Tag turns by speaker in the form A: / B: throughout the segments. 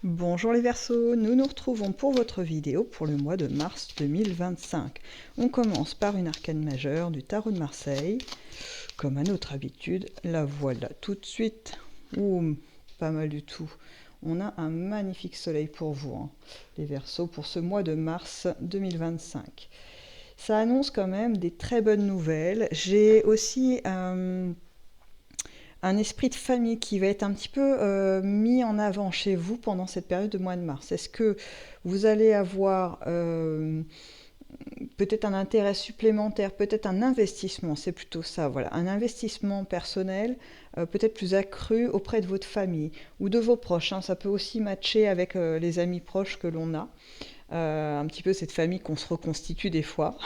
A: Bonjour les Verseaux, nous nous retrouvons pour votre vidéo pour le mois de mars 2025. On commence par une arcane majeure du tarot de Marseille. Comme à notre habitude, la voilà tout de suite. Ouh, pas mal du tout. On a un magnifique soleil pour vous, hein, les Verseaux, pour ce mois de mars 2025. Ça annonce quand même des très bonnes nouvelles. J'ai aussi un esprit de famille qui va être un petit peu mis en avant chez vous pendant cette période de mois de mars. Est-ce que vous allez avoir peut-être un intérêt supplémentaire, peut-être un investissement, c'est plutôt ça, voilà, un investissement personnel peut-être plus accru auprès de votre famille ou de vos proches, hein. Ça peut aussi matcher avec les amis proches que l'on a. Un petit peu cette famille qu'on se reconstitue des fois.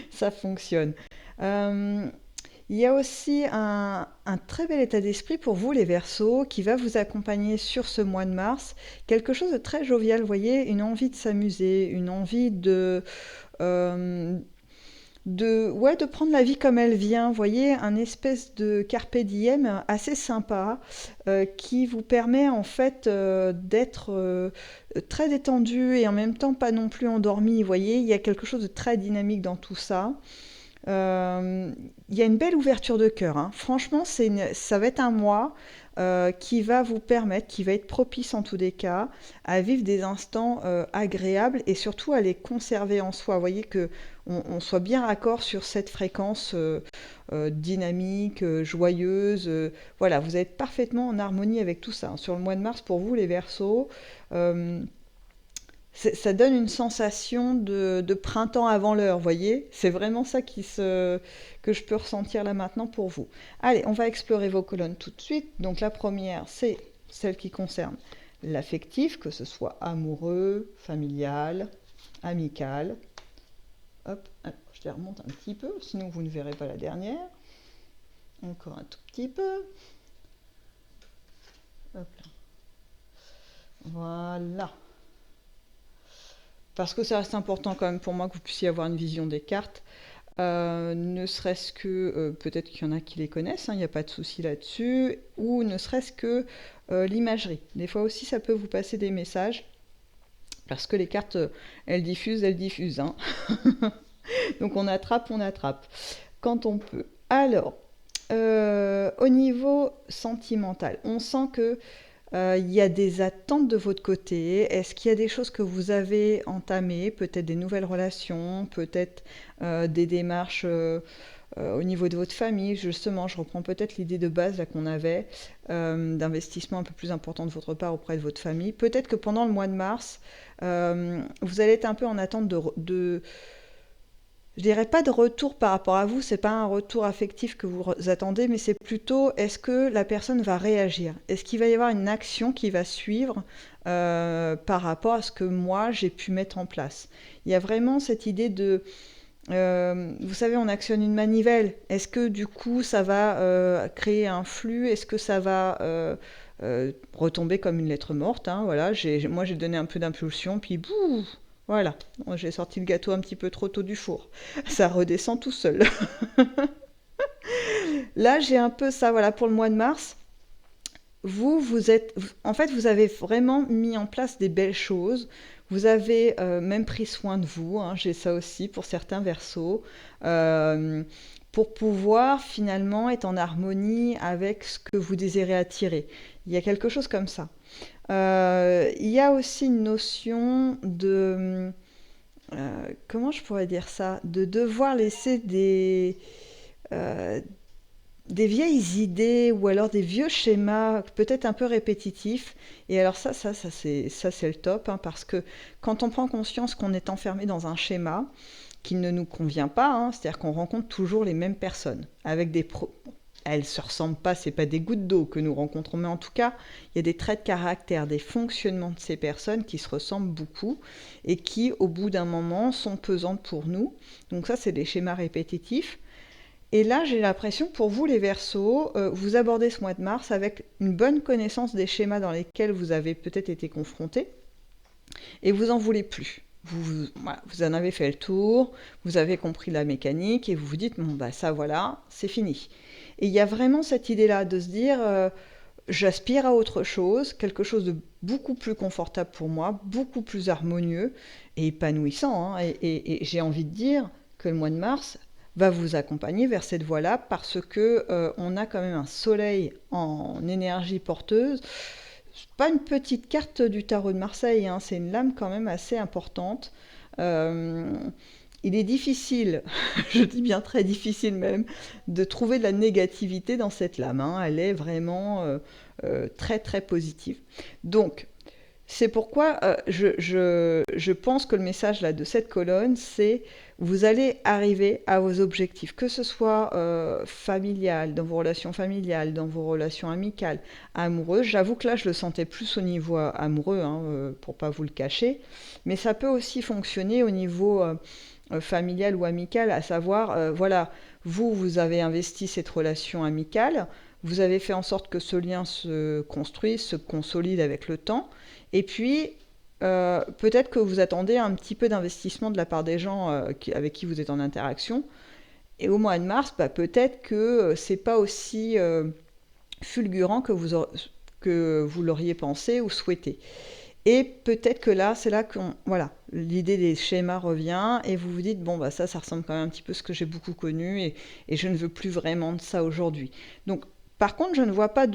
A: Ça fonctionne. Euh, il y a aussi un très bel état d'esprit pour vous, les Verseaux, qui va vous accompagner sur ce mois de mars. Quelque chose de très jovial, vous voyez, une envie de s'amuser, une envie euh, ouais, de prendre la vie comme elle vient. Vous voyez, un espèce de carpe diem assez sympa qui vous permet en fait d'être très détendu et en même temps pas non plus endormi. Vous voyez, il y a quelque chose de très dynamique dans tout ça. Euh, Il y a une belle ouverture de cœur, hein. Franchement, ça va être un mois qui va vous permettre, qui va être propice en tous les cas, à vivre des instants agréables et surtout à les conserver en soi. Vous voyez que on soit bien raccord sur cette fréquence dynamique, joyeuse. Voilà, vous êtes parfaitement en harmonie avec tout ça, hein. Sur le mois de mars, pour vous, les Verseaux, euh, ça donne une sensation de printemps avant l'heure, vous voyez? C'est vraiment ça que je peux ressentir là maintenant pour vous. Allez, on va explorer vos colonnes tout de suite. Donc la première, c'est celle qui concerne l'affectif, que ce soit amoureux, familial, amical. Hop, alors, je les remonte un petit peu, sinon vous ne verrez pas la dernière. Encore un tout petit peu. Hop là. Voilà. Parce que ça reste important quand même pour moi que vous puissiez avoir une vision des cartes. Ne serait-ce que, peut-être qu'il y en a qui les connaissent, hein, il n'y a pas de souci là-dessus, ou ne serait-ce que l'imagerie. Des fois aussi, ça peut vous passer des messages, parce que les cartes, elles diffusent, hein. Donc on attrape, quand on peut. Alors, au niveau sentimental, on sent que il y a des attentes de votre côté. Est-ce qu'il y a des choses que vous avez entamées, peut-être des nouvelles relations, peut-être des démarches au niveau de votre famille? Justement, je reprends peut-être l'idée de base là, qu'on avait d'investissement un peu plus important de votre part auprès de votre famille. Peut-être que pendant le mois de mars, vous allez être un peu en attente je dirais pas de retour par rapport à vous, c'est pas un retour affectif que vous attendez, mais c'est plutôt est-ce que la personne va réagir? Est-ce qu'il va y avoir une action qui va suivre par rapport à ce que moi j'ai pu mettre en place? Il y a vraiment cette idée de, vous savez, on actionne une manivelle. Est-ce que du coup ça va créer un flux? Est-ce que ça va retomber comme une lettre morte, hein, voilà, moi j'ai donné un peu d'impulsion, puis bouh, voilà, j'ai sorti le gâteau un petit peu trop tôt du four. Ça redescend tout seul. Là, j'ai un peu ça, voilà, pour le mois de mars. En fait, vous avez vraiment mis en place des belles choses. Vous avez même pris soin de vous, hein, j'ai ça aussi pour certains Verseaux, euh, pour pouvoir finalement être en harmonie avec ce que vous désirez attirer. Il y a quelque chose comme ça. Il y a aussi une notion de, comment je pourrais dire ça? De devoir laisser euh, des vieilles idées ou alors des vieux schémas peut-être un peu répétitifs. Et alors ça c'est le top, hein, parce que quand on prend conscience qu'on est enfermé dans un schéma qui ne nous convient pas, hein, c'est-à-dire qu'on rencontre toujours les mêmes personnes avec elles se ressemblent pas, c'est pas des gouttes d'eau que nous rencontrons, mais en tout cas, il y a des traits de caractère, des fonctionnements de ces personnes qui se ressemblent beaucoup et qui, au bout d'un moment, sont pesantes pour nous. Donc ça, c'est des schémas répétitifs. Et là, j'ai l'impression, pour vous les Verseaux, vous abordez ce mois de mars avec une bonne connaissance des schémas dans lesquels vous avez peut-être été confrontés, et vous en voulez plus. Voilà, vous en avez fait le tour, vous avez compris la mécanique, et vous vous dites, bon, bah ça voilà, c'est fini. Et il y a vraiment cette idée-là de se dire, j'aspire à autre chose, quelque chose de beaucoup plus confortable pour moi, beaucoup plus harmonieux et épanouissant, hein. Et j'ai envie de dire que le mois de mars va vous accompagner vers cette voie-là parce que on a quand même un soleil en énergie porteuse. C'est pas une petite carte du tarot de Marseille, hein, c'est une lame quand même assez importante. Euh, il est difficile, je dis bien très difficile même, de trouver de la négativité dans cette lame, hein. Elle est vraiment très très positive. Donc, c'est pourquoi je pense que le message là, de cette colonne, c'est vous allez arriver à vos objectifs, que ce soit familial, dans vos relations familiales, dans vos relations amicales, amoureuses. J'avoue que là, je le sentais plus au niveau amoureux, hein, pour pas vous le cacher, mais ça peut aussi fonctionner au niveau familial ou amical, à savoir, voilà, vous avez investi cette relation amicale, vous avez fait en sorte que ce lien se construise, se consolide avec le temps, et puis peut-être que vous attendez un petit peu d'investissement de la part des gens avec qui vous êtes en interaction, et au mois de mars, bah, peut-être que c'est pas aussi fulgurant que vous l'auriez pensé ou souhaité. Et peut-être que là, c'est là que voilà, l'idée des schémas revient et vous vous dites, bon, bah ça ressemble quand même un petit peu à ce que j'ai beaucoup connu et je ne veux plus vraiment de ça aujourd'hui. Donc, par contre, je ne vois pas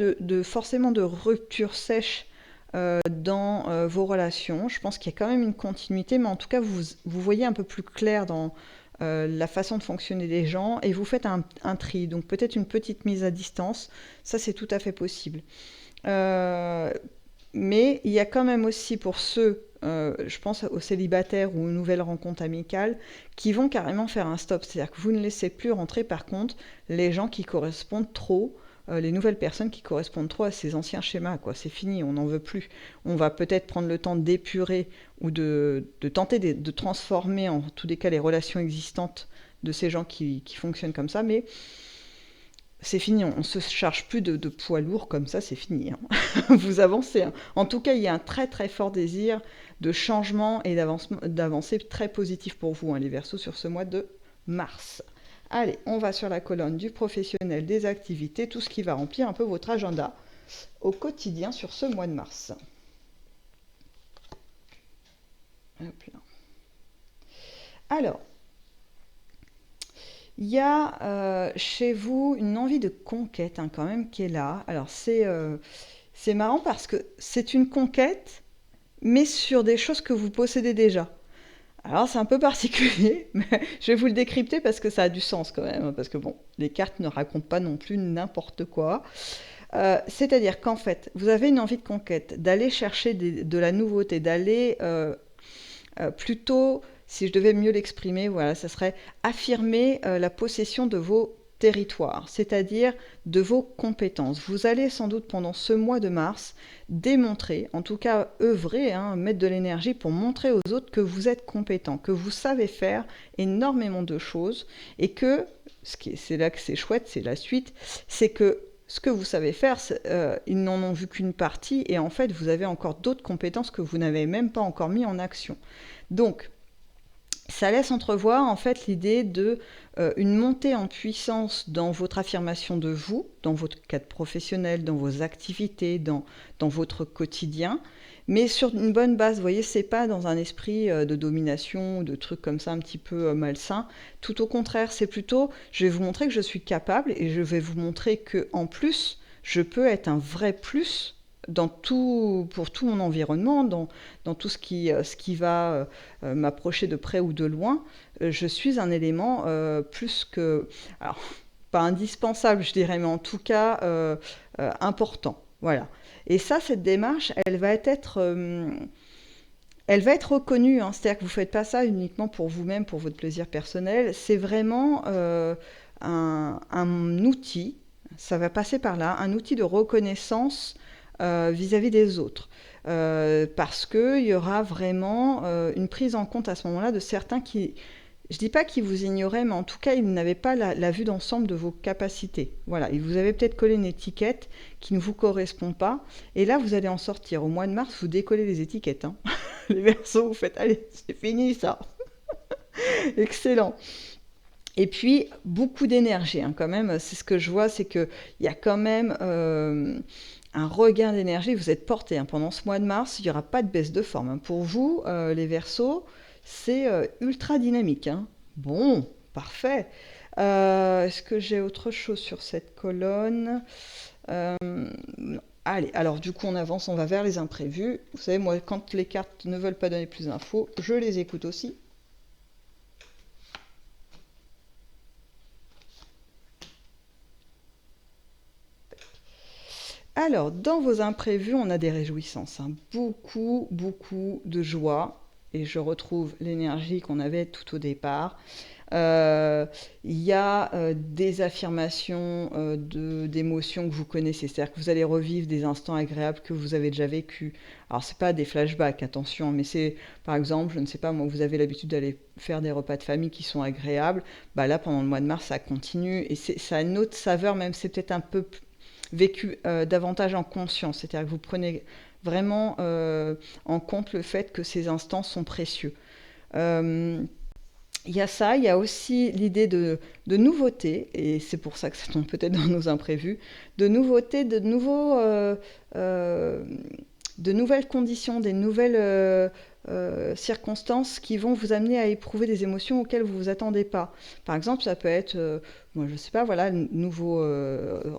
A: forcément de rupture sèche dans vos relations. Je pense qu'il y a quand même une continuité, mais en tout cas, vous voyez un peu plus clair dans la façon de fonctionner des gens et vous faites un tri. Donc, peut-être une petite mise à distance, ça, c'est tout à fait possible. Euh, mais il y a quand même aussi pour ceux, je pense aux célibataires ou aux nouvelles rencontres amicales, qui vont carrément faire un stop. C'est-à-dire que vous ne laissez plus rentrer par contre les gens qui correspondent trop, les nouvelles personnes qui correspondent trop à ces anciens schémas, quoi. C'est fini, on n'en veut plus. On va peut-être prendre le temps d'épurer ou de tenter de transformer en tous les cas les relations existantes de ces gens qui fonctionnent comme ça, mais c'est fini, on ne se charge plus de poids lourds comme ça, c'est fini, hein. Vous avancez, hein. En tout cas, il y a un très très fort désir de changement et d'avancée très positif pour vous, hein, les Verseaux, sur ce mois de mars. Allez, on va sur la colonne du professionnel, des activités, tout ce qui va remplir un peu votre agenda au quotidien sur ce mois de mars. Hop là. Alors, il y a chez vous une envie de conquête, hein, quand même qui est là. Alors c'est marrant parce que c'est une conquête, mais sur des choses que vous possédez déjà. Alors c'est un peu particulier, mais je vais vous le décrypter parce que ça a du sens quand même, hein, parce que bon, les cartes ne racontent pas non plus n'importe quoi. C'est-à-dire qu'en fait, vous avez une envie de conquête, d'aller chercher de la nouveauté, d'aller plutôt, si je devais mieux l'exprimer, voilà, ça serait affirmer la possession de vos territoires, c'est-à-dire de vos compétences. Vous allez sans doute pendant ce mois de mars démontrer, en tout cas œuvrer, hein, mettre de l'énergie pour montrer aux autres que vous êtes compétent, que vous savez faire énormément de choses et que, c'est là que c'est chouette, c'est la suite, c'est que ce que vous savez faire, ils n'en ont vu qu'une partie et en fait vous avez encore d'autres compétences que vous n'avez même pas encore mis en action. Donc, ça laisse entrevoir en fait l'idée de une montée en puissance dans votre affirmation de vous, dans votre cadre professionnel, dans vos activités, dans votre quotidien, mais sur une bonne base. Vous voyez, c'est pas dans un esprit de domination ou de trucs comme ça un petit peu malsain. Tout au contraire, c'est plutôt, je vais vous montrer que je suis capable et je vais vous montrer que en plus, je peux être un vrai plus pour tout mon environnement, dans tout ce qui va m'approcher de près ou de loin. Je suis un élément plus que, alors, pas indispensable, je dirais, mais en tout cas important. Voilà. Et ça, cette démarche, elle va être reconnue, hein. C'est-à-dire que vous ne faites pas ça uniquement pour vous-même, pour votre plaisir personnel. C'est vraiment un outil, ça va passer par là, un outil de reconnaissance vis-à-vis des autres. Parce qu'il y aura vraiment une prise en compte à ce moment-là de certains qui, je ne dis pas qu'ils vous ignoraient, mais en tout cas, ils n'avaient pas la vue d'ensemble de vos capacités. Voilà, et vous avez peut-être collé une étiquette qui ne vous correspond pas. Et là, vous allez en sortir. Au mois de mars, vous décollez les étiquettes, hein. Les Verseaux, vous faites, allez, c'est fini ça. Excellent. Et puis, beaucoup d'énergie, hein, quand même. C'est ce que je vois, c'est qu'il y a quand même un regain d'énergie, vous êtes porté hein. Pendant ce mois de mars, il n'y aura pas de baisse de forme, hein. Pour vous, les Verseaux, c'est ultra dynamique, hein. Bon, parfait. Est-ce que j'ai autre chose sur cette colonne? Non. Allez, alors du coup on avance, on va vers les imprévus. Vous savez, moi quand les cartes ne veulent pas donner plus d'infos, je les écoute aussi. Alors, dans vos imprévus, on a des réjouissances, hein. Beaucoup, beaucoup de joie. Et je retrouve l'énergie qu'on avait tout au départ. Euh, Il y a des affirmations d'émotions que vous connaissez, c'est-à-dire que vous allez revivre des instants agréables que vous avez déjà vécus. Alors, c'est pas des flashbacks, attention, mais c'est, par exemple, je ne sais pas, moi, vous avez l'habitude d'aller faire des repas de famille qui sont agréables. Bah là, pendant le mois de mars, ça continue et ça a une autre saveur, même si c'est peut-être un peu vécu davantage en conscience, c'est-à-dire que vous prenez vraiment en compte le fait que ces instants sont précieux. Euh, il y a ça, il y a aussi l'idée de nouveauté, et c'est pour ça que ça tombe peut-être dans nos imprévus, de nouveauté, euh, de nouvelles conditions, des nouvelles circonstances qui vont vous amener à éprouver des émotions auxquelles vous ne vous attendez pas. Par exemple, ça peut être, moi je sais pas, voilà, nouveau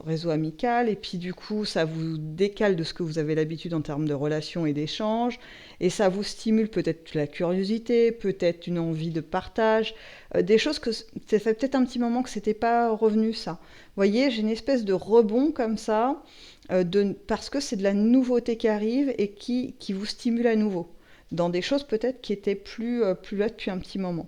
A: réseau amical, et puis du coup, ça vous décale de ce que vous avez l'habitude en termes de relations et d'échanges, et ça vous stimule peut-être la curiosité, peut-être une envie de partage, des choses que ça fait peut-être un petit moment que c'était pas revenu ça. Vous voyez, j'ai une espèce de rebond comme ça, parce que c'est de la nouveauté qui arrive et qui vous stimule à nouveau, dans des choses peut-être qui étaient plus là depuis un petit moment.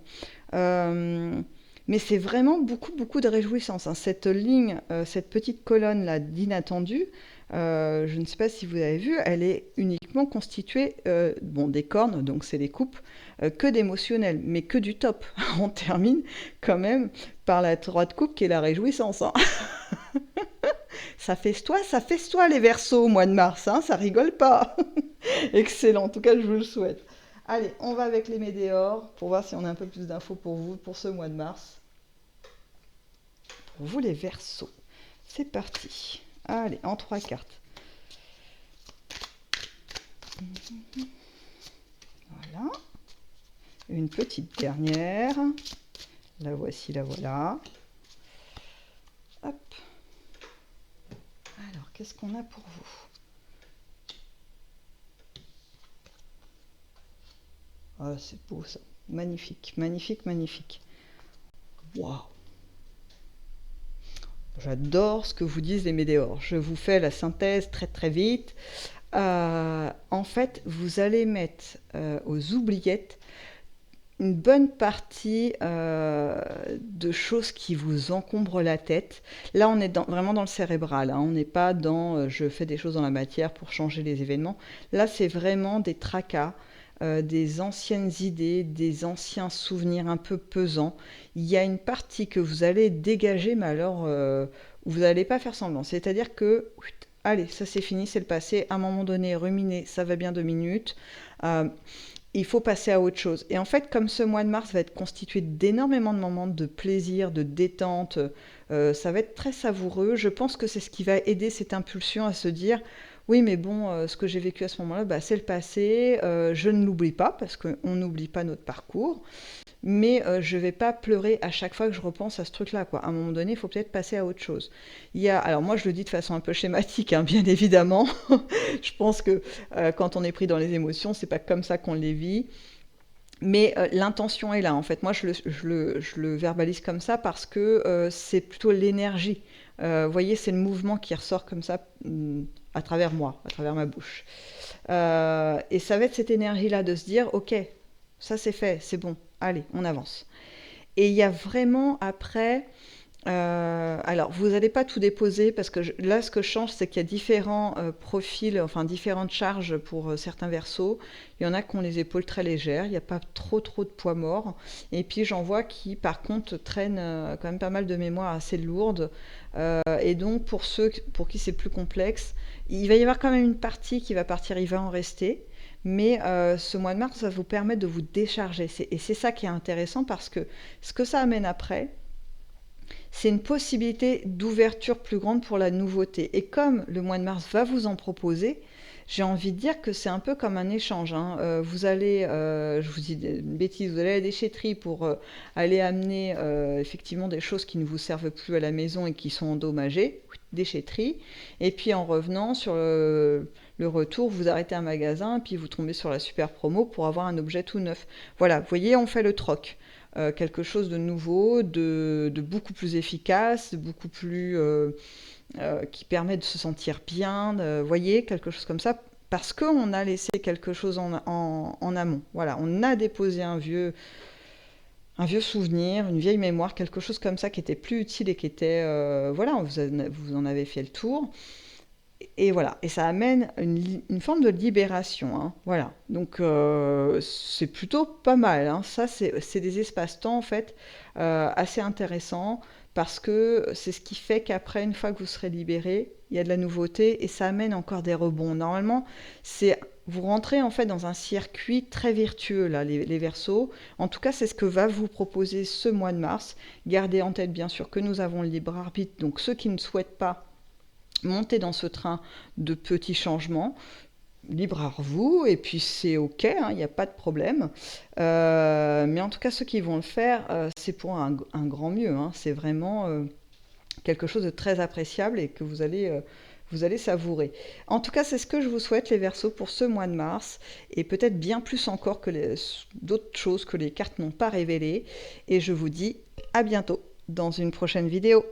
A: Euh, mais c'est vraiment beaucoup, beaucoup de réjouissance, hein. Cette ligne, cette petite colonne là d'inattendu, je ne sais pas si vous avez vu, elle est uniquement constituée, bon, des cornes, donc c'est des coupes, que d'émotionnel, mais que du top. On termine quand même par la droite coupe qui est la réjouissance, hein. Ça festoie les Verseaux au mois de mars, hein, ça rigole pas. Excellent, en tout cas je vous le souhaite. Allez, on va avec les météores pour voir si on a un peu plus d'infos pour vous pour ce mois de mars. Pour vous les Verseaux. C'est parti. Allez, en 3 cartes. Voilà. Une petite dernière. La voici, la voilà. Hop. Alors, qu'est-ce qu'on a pour vous? Ah, c'est beau ça. Magnifique, magnifique, magnifique. Waouh! J'adore ce que vous disent les météores. Je vous fais la synthèse très très vite. En fait, vous allez mettre aux oubliettes une bonne partie de choses qui vous encombrent la tête. Là, on est vraiment dans le cérébral, hein. On n'est pas dans je fais des choses dans la matière pour changer les événements. Là, c'est vraiment des tracas, des anciennes idées, des anciens souvenirs un peu pesants. Il y a une partie que vous allez dégager, mais alors vous n'allez pas faire semblant. C'est-à-dire que, allez, ça c'est fini, c'est le passé. À un moment donné, ruminer, ça va bien 2 minutes. Euh, il faut passer à autre chose. Et en fait, comme ce mois de mars va être constitué d'énormément de moments de plaisir, de détente, ça va être très savoureux. Je pense que c'est ce qui va aider cette impulsion à se dire, oui, mais bon, ce que j'ai vécu à ce moment-là, bah, c'est le passé, je ne l'oublie pas, parce qu'on n'oublie pas notre parcours, mais je ne vais pas pleurer à chaque fois que je repense à ce truc-là, quoi. À un moment donné, il faut peut-être passer à autre chose. Alors moi, je le dis de façon un peu schématique, hein, bien évidemment. Je pense que quand on est pris dans les émotions, c'est pas comme ça qu'on les vit. Mais l'intention est là, en fait. Moi, je le verbalise comme ça parce que c'est plutôt l'énergie. Vous voyez, c'est le mouvement qui ressort comme ça à travers moi, à travers ma bouche. Et ça va être cette énergie-là de se dire, ok, ça c'est fait, c'est bon, allez, on avance. Et il y a vraiment après, alors vous n'allez pas tout déposer parce que là ce que je change c'est qu'il y a différents profils, enfin différentes charges pour certains versos. Il y en a qui ont les épaules très légères, il n'y a pas trop trop de poids mort. Et puis j'en vois qui par contre traînent quand même pas mal de mémoire assez lourde. Et donc pour ceux pour qui c'est plus complexe, il va y avoir quand même une partie qui va partir, il va en rester. Mais ce mois de mars, ça va vous permettre de vous décharger. Et c'est ça qui est intéressant parce que ce que ça amène après, c'est une possibilité d'ouverture plus grande pour la nouveauté. Et comme le mois de mars va vous en proposer, j'ai envie de dire que c'est un peu comme un échange, hein. Vous allez, je vous dis une bêtise, vous allez à la déchetterie pour aller amener effectivement des choses qui ne vous servent plus à la maison et qui sont endommagées, déchetterie. Et puis en revenant sur le retour, vous arrêtez un magasin, puis vous tombez sur la super promo pour avoir un objet tout neuf. Voilà, vous voyez, on fait le troc. Quelque chose de nouveau, de beaucoup plus efficace, de beaucoup plus qui permet de se sentir bien, vous voyez, quelque chose comme ça, parce qu'on a laissé quelque chose en amont. Voilà, on a déposé un vieux souvenir, une vieille mémoire, quelque chose comme ça qui était plus utile et qui était, voilà, vous en avez fait le tour. Et voilà, et ça amène une forme de libération, hein. Voilà, donc c'est plutôt pas mal, hein. Ça, c'est des espaces-temps, en fait, assez intéressants, parce que c'est ce qui fait qu'après, une fois que vous serez libéré, il y a de la nouveauté, et ça amène encore des rebonds. Normalement, vous rentrez, en fait, dans un circuit très vertueux, là, les Verseaux. En tout cas, c'est ce que va vous proposer ce mois de mars. Gardez en tête, bien sûr, que nous avons le libre arbitre, donc ceux qui ne souhaitent pas monter dans ce train de petits changements, libre à vous, et puis c'est ok, hein, il n'y a pas de problème. Mais en tout cas, ceux qui vont le faire, c'est pour un grand mieux, hein. C'est vraiment quelque chose de très appréciable et que vous allez savourer. En tout cas, c'est ce que je vous souhaite, les Verseaux, pour ce mois de mars, et peut-être bien plus encore que d'autres choses que les cartes n'ont pas révélées. Et je vous dis à bientôt dans une prochaine vidéo.